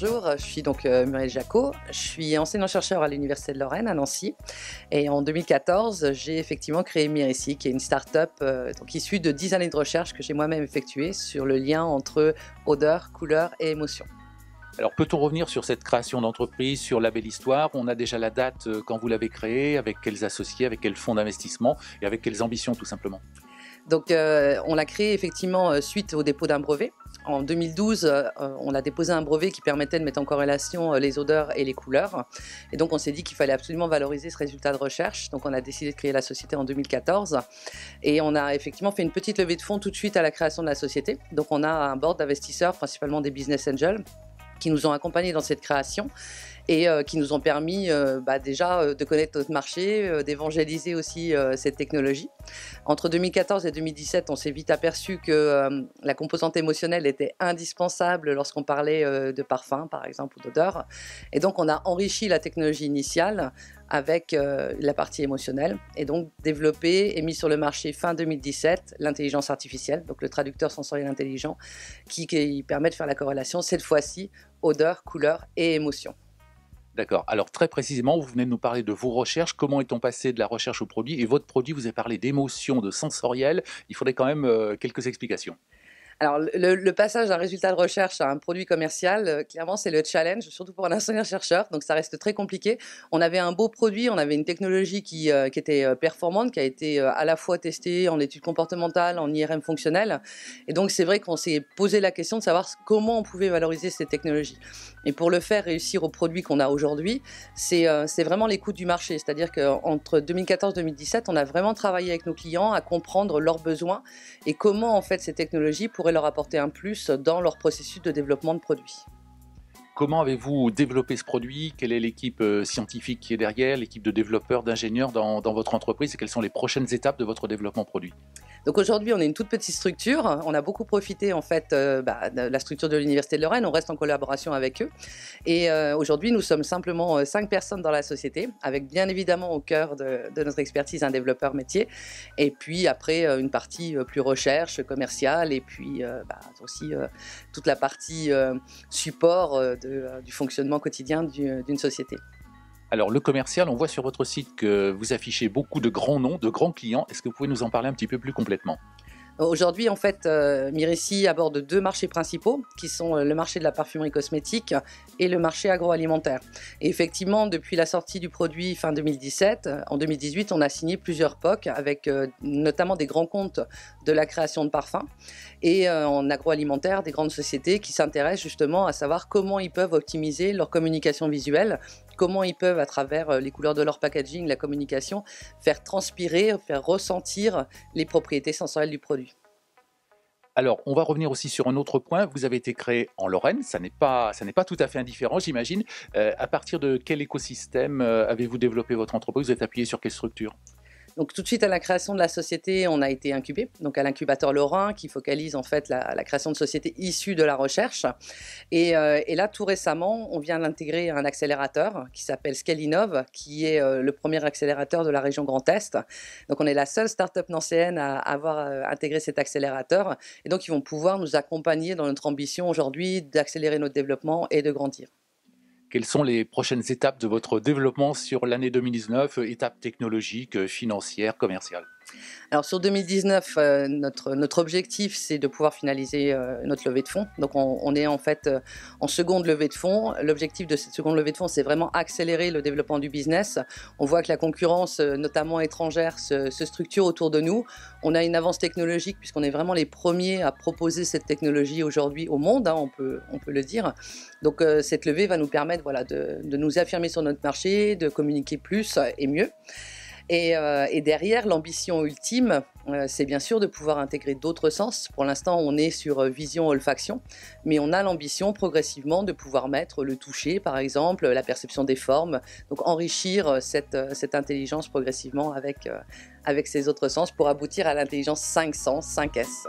bonjour, je suis donc Muriel Jacot, je suis enseignant-chercheur à l'Université de Lorraine à Nancy et en 2014 j'ai effectivement créé Myrissi qui est une start-up issue de 10 années de recherche que j'ai moi-même effectuée sur le lien entre odeur, couleur et émotion. Alors peut-on revenir sur cette création d'entreprise, sur la belle histoire? On a déjà la date quand vous l'avez créée, avec quels associés, avec quels fonds d'investissement et avec quelles ambitions tout simplement? Donc on l'a créé effectivement suite au dépôt d'un brevet. En 2012, on a déposé un brevet qui permettait de mettre en corrélation les odeurs et les couleurs. Et donc on s'est dit qu'il fallait absolument valoriser ce résultat de recherche. Donc on a décidé de créer la société en 2014. Et on a effectivement fait une petite levée de fonds tout de suite à la création de la société. Donc on a un board d'investisseurs, principalement des business angels, qui nous ont accompagnés dans cette création et qui nous ont permis déjà de connaître notre marché, d'évangéliser aussi cette technologie. Entre 2014 et 2017, on s'est vite aperçu que la composante émotionnelle était indispensable lorsqu'on parlait de parfum, par exemple, ou d'odeur. Et donc, on a enrichi la technologie initiale avec la partie émotionnelle et donc développé et mis sur le marché fin 2017 l'intelligence artificielle, donc le traducteur sensoriel intelligent qui permet de faire la corrélation, cette fois-ci, odeur, couleur et émotion. D'accord. Alors très précisément, vous venez de nous parler de vos recherches. Comment est-on passé de la recherche au produit? Et votre produit, vous avez parlé d'émotion, de sensoriel. Il faudrait quand même quelques explications. Alors, le passage d'un résultat de recherche à un produit commercial, clairement, c'est le challenge, surtout pour un enseignant-chercheur, donc ça reste très compliqué. On avait un beau produit, on avait une technologie qui était performante, qui a été à la fois testée en études comportementales, en IRM fonctionnelle, et donc c'est vrai qu'on s'est posé la question de savoir comment on pouvait valoriser ces technologies. Et pour le faire réussir au produit qu'on a aujourd'hui, c'est vraiment l'écoute du marché, c'est-à-dire qu'entre 2014 et 2017, on a vraiment travaillé avec nos clients à comprendre leurs besoins et comment en fait ces technologies pourraient leur apporter un plus dans leur processus de développement de produits. Comment avez-vous développé ce produit? Quelle est l'équipe scientifique qui est derrière, l'équipe de développeurs, d'ingénieurs dans votre entreprise et quelles sont les prochaines étapes de votre développement produit? Donc aujourd'hui, on est une toute petite structure. On a beaucoup profité en fait de la structure de l'Université de Lorraine. On reste en collaboration avec eux. Et aujourd'hui, nous sommes simplement 5 personnes dans la société, avec bien évidemment au cœur de notre expertise un développeur métier. Et puis après, une partie plus recherche, commerciale, et puis aussi toute la partie support du fonctionnement quotidien d'une société. Alors le commercial, on voit sur votre site que vous affichez beaucoup de grands noms, de grands clients. Est-ce que vous pouvez nous en parler un petit peu plus complètement? Aujourd'hui, en fait, Myrissi aborde 2 marchés principaux, qui sont le marché de la parfumerie cosmétique et le marché agroalimentaire. Et effectivement, depuis la sortie du produit fin 2017, en 2018, on a signé plusieurs POC avec notamment des grands comptes de la création de parfums et en agroalimentaire, des grandes sociétés qui s'intéressent justement à savoir comment ils peuvent optimiser leur communication visuelle, comment ils peuvent, à travers les couleurs de leur packaging, la communication, faire transpirer, faire ressentir les propriétés sensorielles du produit. Alors, on va revenir aussi sur un autre point. Vous avez été créé en Lorraine, ça n'est pas tout à fait indifférent, j'imagine. À partir de quel écosystème avez-vous développé votre entreprise? Vous êtes appuyé sur quelle structure? Donc tout de suite à la création de la société, on a été incubé, donc à l'incubateur Lorrain qui focalise en fait la création de sociétés issues de la recherche. Et là, tout récemment, on vient d'intégrer un accélérateur qui s'appelle Scalinov, qui est le premier accélérateur de la région Grand Est. Donc on est la seule start-up nancéenne à avoir intégré cet accélérateur. Et donc ils vont pouvoir nous accompagner dans notre ambition aujourd'hui d'accélérer notre développement et de grandir. Quelles sont les prochaines étapes de votre développement sur l'année 2019, étapes technologiques, financières, commerciales? Alors sur 2019, notre objectif, c'est de pouvoir finaliser notre levée de fonds. Donc on est en fait en seconde levée de fonds. L'objectif de cette seconde levée de fonds, c'est vraiment accélérer le développement du business. On voit que la concurrence, notamment étrangère, se structure autour de nous. On a une avance technologique puisqu'on est vraiment les premiers à proposer cette technologie aujourd'hui au monde, hein, on peut le dire. Donc cette levée va nous permettre de nous affirmer sur notre marché, de communiquer plus et mieux. Et derrière, l'ambition ultime, c'est bien sûr de pouvoir intégrer d'autres sens. Pour l'instant, on est sur vision, olfaction, mais on a l'ambition progressivement de pouvoir mettre le toucher, par exemple, la perception des formes, donc enrichir cette intelligence progressivement avec ces autres sens pour aboutir à l'intelligence 5 sens, 5S.